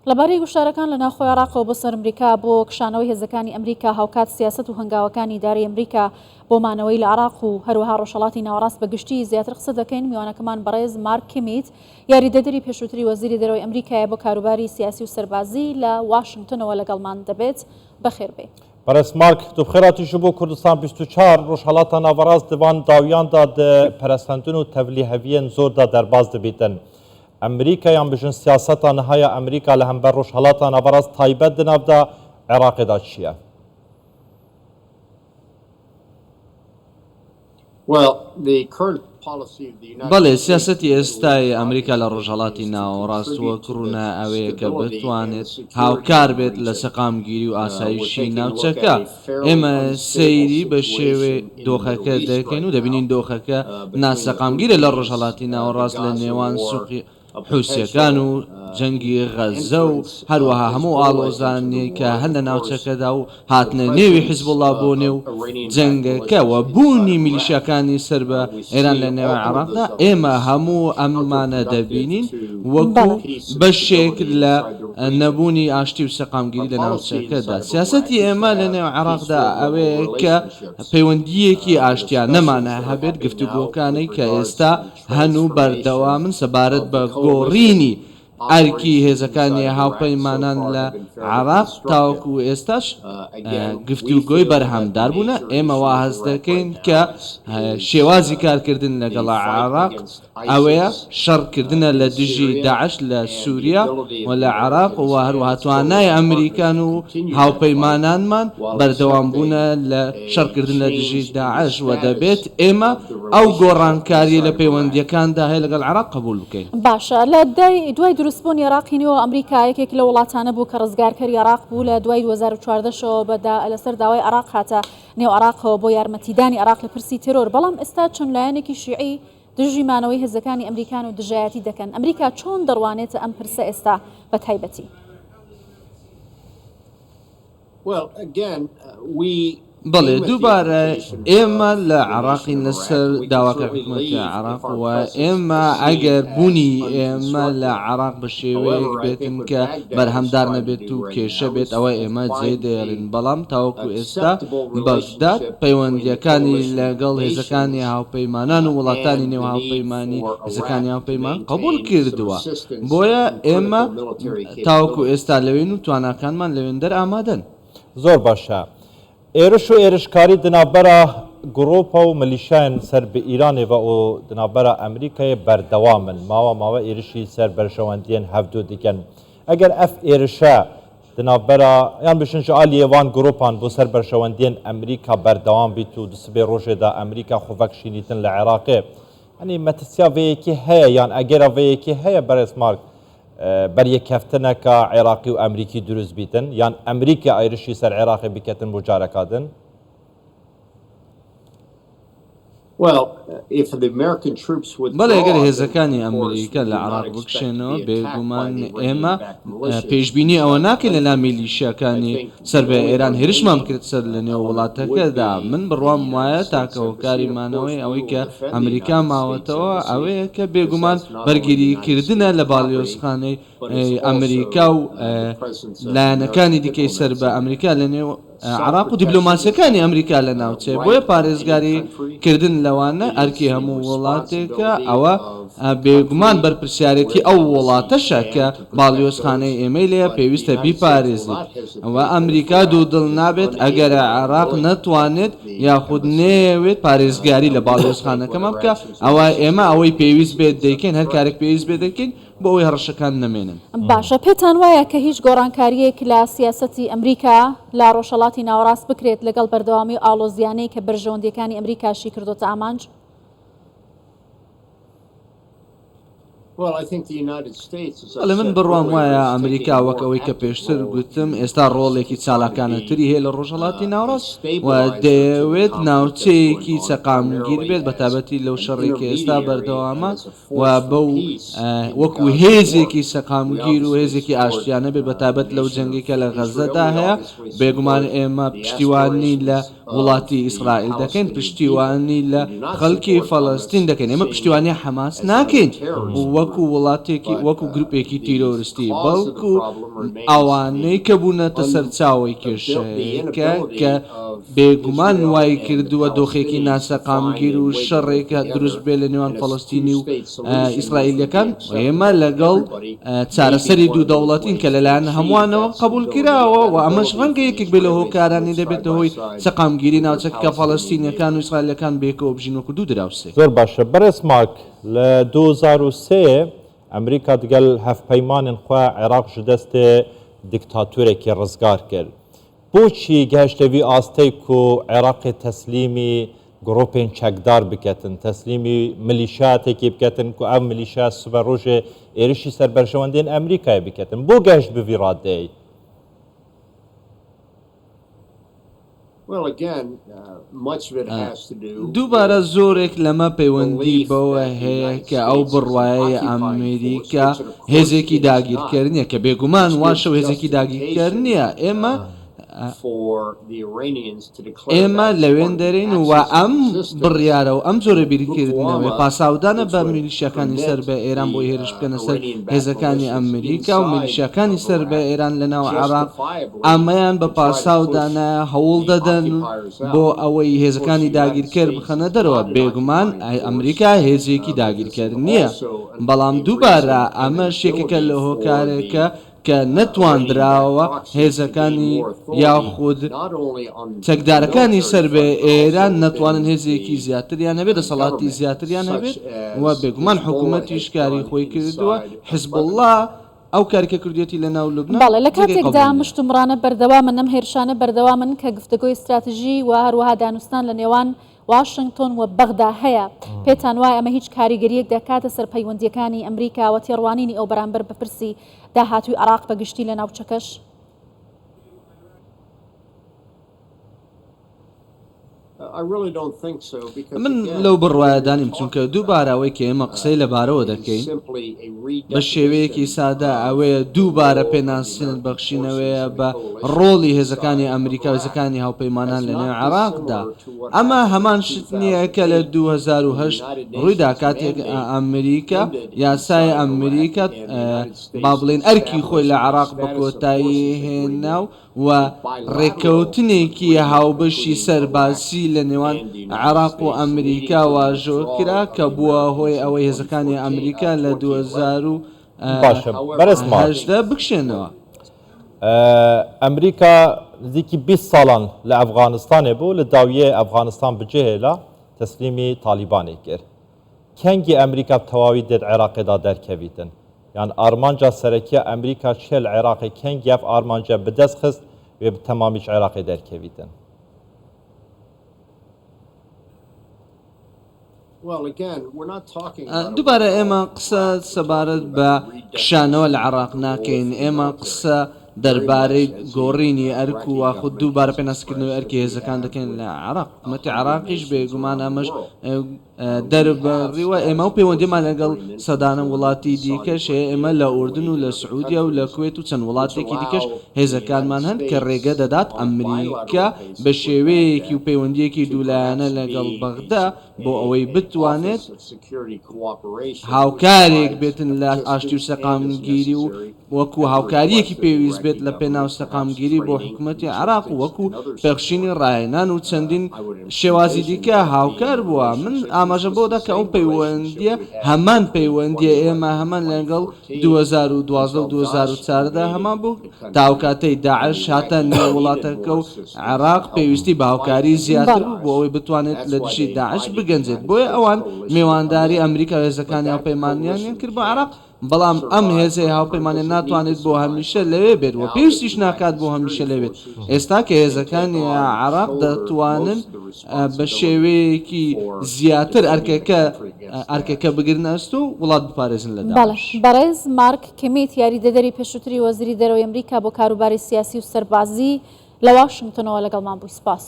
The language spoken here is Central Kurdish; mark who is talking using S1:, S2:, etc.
S1: لەبارەی گوشارەکان لە ناوخۆی عێراقەوە بۆ سەر ئەمریکا بۆ کشانەوەی هێزەکانی ئەمریکا هاوکات سیاست و هەنگاوەکانی دارەی ئەمریکا بۆ مانەوەی لە عێراق و هەروەها ڕۆژهەڵاتی ناوەڕاست بە گشتی زیاتر قسە دەکەین. میوانەکەمان بەڕێز مارک کمیت یاریدەدەری پێشووتری وەزیری دەرەوەی ئەمریکایە بۆ کاروباری سیاسی و سەربازی لە واشنگتنەوە لەگەڵمان دەبێت. بەخێربێ.
S2: بەڕێز مارک تو بخێراتیش بۆ کوردستان 24 ڕۆژهەڵاتە ناوەڕاست دەوان داویاندا پەرەستاندن و تەڤلی هەڤیەن زۆردا دەرباز دەبێتن. ئەمریکا یان بژن سیاسەتا نهایە ئەمریکا لە هەمبەر ڕۆژهەڵاتە ناوەڕاست تایبەت دناودا عێراقیدا چییە؟
S3: بەڵێ سیاسەتی ئێستای ئەمریکا لە ڕۆژهەڵاتی ناوەڕاست وەکڕونە ئەوەیە کە بتوانێت هاوکار بێت لە سەقامگیری و ئاسایشی ناوچەکە. ئێمە سەیری بە شێوێ دۆخەکە دەکەین و دەبینین دۆخەکە ناسەقامگیرە لە ڕۆژهەڵاتی ناوەڕاست لە نێوان سوقی حوسیەکان و جەنگی غەزە و هەروەها هەموو ئاڵۆزانێ کە هەن لە ناوچەکەدا و هاتنە نێوی حیزبوڵڵا بۆ نێو جەنگەکەوە بوونی میلیشیاکانی سەر بە ئێران لە نێوە عێراقدا ئێمە هەموو ئەمانە دەبینین وەکو بەشێک لە نەبوونی ئاشتی و سەقامگیری لە ناوچەکەدا. سیاسەتی ئێمە لە نێو عێراقدا ئەوەیە کە پەیوەندیەکی ئاشتیان نەمانە هەبێت گفتوگۆکانەی کە ئێستا هەنوو بەردەوامن سەبارەت بە گۆڕینی ئەرکی هێزەکانی هاوپەیمانان لە عێراق تاوەکو ئێستاش گفتوگۆی بەرهەمدار بوونە. ئێمە وا هەست دەکەین کە شێوازی کارکردن لەگەڵ عێراق ئەوەیە شەڕکردنە لە دژی داعش لە سووریا و لە عێراق و هەروەها توانای ئەمریکان و هاوپەیمانانمان بەردەوام بوونە لە شەڕکردن لە دژی داعش و دەبێت ئێمە ئەو گۆڕانکاری لە پەیوەندیەکاندا هەیە لەگەڵ عێراق قبول بکەین.
S1: باشە لە دوای دروستبوونی عێراقینەوە ئەمریکا یەکێک لە وڵاتانە بوو کە ڕزگارکەری عێراق بوو لە دوای 2014شەوە لەسەر داوای عێراق هاتە نێو عێراقەوە بۆ یارمەتیدانی عێراق لە پرسی تێرۆر. بەڵام ئێستا چەند لایەنێکی شیعی دژی مانەوەی هێزەکانی ئەمریکان و دژایەتی دەکەن. ئەمریکا چۆن دەڕوانێتە ئەم پرسە ئێستا بە تایبەتی؟
S3: بەڵێ دووبارە ئێمە لە عێراقی لەسەر داواکە حکوومەتی عێراق و ئێمە ئەگەر بوونی ئێمە لە عێراق بە شێوەیەک بێتن کە بەرهەمدار نەبێت و کێشە بێت ئەوە ئێمە جێ دەێڕین. بەڵام تاوەکو ئێستا بەغداد پەیوەندیەکانی لەگەڵ هێزەکانی هاوپەیمانان و وڵاتانی نێو هاوپەیمانی هێزەکانی هاوپەیمان قبول کردووە. بۆیە ئێمە تاوەکو ئێستا لەوێن و تواناکانمان لەوێندەر ئامادەن.
S2: زۆر باشە. ئێرش و ئێرشکاری دنابەرە گرۆپە و ملیشیان سەر بە ئیرانێەوە و دنابەرە ئەمریکای بەردەوامن ماوە ئێرشی سەر بەرشەوەندیان هەفتوو دیکەن. ئەگەر ئەف ئێرشە دنابەرە یان بشنج ئالیێوان گرۆپان بۆ سەر بەرشەوەندیان ئەمریکا بەردەوام بیت و دسبێ ڕۆژێدا ئەمریکا خۆڤەکشینیتن لە عێراقێ ئەنی مەترسیاڤەیەکی هەیە یان ئەگەرەڤەیەکی هەیە بەڕێز مارک بەریەکەفتنەکە عێراقی و ئەمریکی دروست بیتن یان ئەمریکا ئایرشی سەر عێراقی بکەتن بۆ جارەکاتن؟
S3: بەڵێ ئەگەر هێزەکانی ئەمریکا لە عێراق بکشێنەوە بێگومان ئێمە پێشبینی ئەوە ناکەین لەلا میلیشیاکانی سەر بە ئێران هێرشمان کرد سەر لە نێو وڵاتەکەدا. من بڕوام وایە تاکەوەکاریمانەوەی ئەوەی کە ئەمریکا ماوەتەوە ئەوەیە کە بێگومان بەرگریکردنە لە باڵیۆزخانەی ئەمریکا و لایەنەکانی دیکەی سەر بە ئەمریکا لە نێو عێراق و دیبلۆماسیەکانی ئەمریکا لە ناوچێ. بۆیە پارێزگاری کردن لەوانە ئەرکی هەموو وڵاتێکە ئەوە بێگومان بەرپرسیارەتی ئەو وڵاتەشە کە باڵیۆزخانەی ئێمەی لێە پێویستە بیپارێزیت. ئەوە ئەمریکا دوو دڵ نابێت ئەگەرە عێراق نەتوانێت یاخود نێوێت پارێزگاری لە باڵیۆزخانەکەمە بکە. ئەوە ئێمە ئەوەی پێویست بێت دەیکەین هەر کارێک پێویست بێ دەکەین بۆ ئەوەی هەڕەشەکان نەمێنن.
S1: باشە پێتان وایە کە هیچ گۆڕانکاریەک لە سیاسەتی ئەمریکا لە ڕۆژهەڵاتی ناوەڕاست بکرێت لەگەڵ بەردەوامی ئاڵۆزیانەی کە بەرژەوەندیەکانی ئەمریکاشی کردوتە ئامانج؟
S3: ئەلە من بڕوام وایە ئەمریکا وەک ئەوەی کە پێشتر گوتم ئێستا ڕۆڵێکی چالاکانەتری هەیە لە ڕۆژهەڵاتی ناوەڕاست و دەیەوێت ناوچەیەکی سەقامگیر بێت بە تایبەتی لەو شەڕێکی ئێستا بەردەوامە و بەو وەکو هێزێکی سەقامگیر و هێزێکی ئاشتیانە بێت بە تایبەت لەو جەنگێکە لە غەزەدا هەیە. بێگومان ئێمە پشتیوانی لە وڵاتی ئیسرائیل دەکەین، پشتیوانی لە خەڵکی فەڵەستین دەکەین. ئێمە پشتیوانی حەماس ناکەین. وەکو وڵاتێکی وەکو گروپێکی تیرۆریستی بەڵکو ئەوانەی کە بوونەتە سەرچاوی کێشەیەکە کە بێگومان وای کردووە دۆخێکی ناسەقامگیر و شەڕێکە دروست بێ لە نێوان فەڵەستینی و ئیسرائیلەکان ئێمە لەگەڵ چارەسەری دوو دەوڵەتین کە لەلایەن هەمووانەوە قبول کراوە و ئەمەش ڕەنگە یەکێک بێ لە هۆکارانی دەبێتە هۆی سەقامگیری ناوچەکە فەڵەستینیەکان و ئیسرائیلەکان بێکەوە بژین وەکو دوو دراوسێ.
S2: زۆر باشە بەرز ماک لە 2003 ئەمریکا دگەل هەفپەیمانن خوا عێراق ji destê دیکتاتورێکی ڕزگار کرد. بۆچی گەشتەوی ئاستەی و عێراقی تەسلیمی گرۆپên çekdar biketin, تەسلیمی ملیشاتێکی بکەتن و ئەم ملیشا سبە ڕۆژێ ێرشی سەربەرشەوەندێن ئەمریکای بکەتن. بۆ گەشت بڤی ڕادەی؟
S3: دووبارە زۆرێک لەمە پەیوەندی بەوە هەیە کە ئەو بڕواایە ئەمریکا هێزێکی داگیرکردنیە کە بێگومان واشە هێزێکی داگیرکردنیە ئێمە لەوێن دەرین و ئەم بڕیارە و ئەم جۆرە بیرکردنەوەی پاساودانە بە میلیشیەکانی سەر بە ئێران بۆی هێرش بکەنە سەر هێزەکانی ئەمریکا و میلیشیەکانی سەر بە ئێران لەناو عێراق ئەمەیان بە پاساودانە هەوڵ دەدەن بۆ ئەوەی هێزەکانی داگیرکرد بخەنە دەرەوە. بێگومان ئەمریکا هێزێکی داگیرکرد نییە، بەڵام دووبارە ئەمە شێکەکە لە هۆکارێکە کە نەتواندراوە هێزەکانی یاخود چەکدارەکانی سەر بە ئێران نەتوانن هێزێکی زیاتریان هەبێت، دەسەڵاتی زیاتریان هەبێت و بێگومان حکوومەتی شکاری خۆی کردووە. حزب الله ئەو کارکە کردێتی لە ناو لوبنان.
S1: بەڵێ لە کاتێکدا مشتومڕانە بەردەوامن ئەم هێرشانە بەردەوامن کە گفتگۆی استراتژی و هەروەها دانوستان لە نێوان واشنگتن و بەغدا هەیە. پێتان وایە ئەمە هیچ کاریگەریەک دەکاتە سەر پەیوەندیەکانی ئەمریکا و تێڕوانینی ئەو بەرامبەر بەپرسی داهاتووی عێراق بەگشتی لە ناوچەکەش؟
S3: من لەو بڕواایەدانیم چونکە دووبارەوەی کە ئێمە قسەی لەبارەوە دەکەین بە شێوەیەکی سادا ئەوەیە دووبارە پێناسێن بەخشینەوەیە بە ڕۆڵی هێزەکانی ئەمریکا هێزەکانی هاوپەیمانان لە نێو عێراقدا. ئەمە هەمان شت نییە کە لە 2008 ڕوویدا کاتێک ئەمریکا یاسای ئەمریکا با بڵێن ئەرکی خۆی لە عێراق بە کۆتایی هێنا و ڕێکەوتنێکی هاوبەشی سەرباسی لە نێوان عێراق و ئەمریکا واژۆ کرا کە بووە هۆی ئەوەی هێزەکانی ئەمریکا لە 2010 بکشێنەوە.
S2: ئەمریکا نزیکی 20 ساڵان لە ئەفغانستانێ بوو لە داویە ئەفغانستان بجێهێلا تەسلیمی تالیبانێ کرد. کەنگی ئەمریکا تەواوی دێت عێراقێدا دەرکەویتن، یان ئارمانجا سەرەکیە ئەمریکا چێل عێراقی کەنگی ئەف ئارمانجا بەدەست خست وێ تەمامیش عێراقی دەرکەویتن.
S3: دووبارە ئێمە قسە سەبارەت بە کشانەوە لە عێراق ناکەین، ئێمە قسە دەربارەی گۆڕینی ئەرک و خود دووبارە پێناسکردنەوەی ئەرکی هێزەکان دەکەن لە عێراق. حکوومەتی عێراقیش بێگومان ئەمەش دەربڕیوە ئێمە و پەیوەندیمان لەگەڵ سەدانە وڵاتی دیکەش ئێمە لە ئوردن و لە سعودیا و لە کوێت و چەند وڵاتێکی دیکەش هێزەکانمان هەن کە ڕێگە دەدات ئەمریکا بە شێوەیەکی و پەیوەندیەکی دوولایەنە لەگەڵ بەغدا بۆ ئەوەی بتوانێت هاوکارێک بێتن لە ئاشتی و سەقامگیری و وەکو هاوکاریەکی پێویست بێت لە پێناو سەقامگیری بۆ حکوومەتی عێراق و وەکو پێخشینی ڕاهێنان و چەندین شێوازی دیکە هاوکار بووە. من ئاماژە بۆ دەکە ئەو پەیوەندیە هەمان پەیوەندیە ئێمە هەمان لەگەڵ 2012 و 2014 هەمان بوو تاوکاتەی داعش هاتە نێو وڵاتەکە و عێراق پێویستی بە هاوکاری زیاتر بوو بۆ ئەوەی بتوانێت لە دژی داعش بگەنجێت. بۆیە ئەوان میوانداری ئەمریکا هێزەکانی هاوپەیمانیان کرد بۆ عێراق، بەڵام ئەم هێزەی هاوپەیمانێ ناتوانێت بۆ هەمیشە لەوێ بێت و پێویستیش ناکات بۆ هەمیشە لەوێت. ئێستا کە هێزەکانی عێراق دەتوانن بە شێوەیەکی زیاتر ئەرکەکە بگرنەست و وڵات بپارێزن لەدا.
S1: بەڕێز مارک کەمیت یاریدەدەری پێشووتری وەزیری دەرەوەی ئەمریکا بۆ کاروباری سیاسی و سەربازی لە واشنگتنەوە لەگەڵمان بووی. سپاس.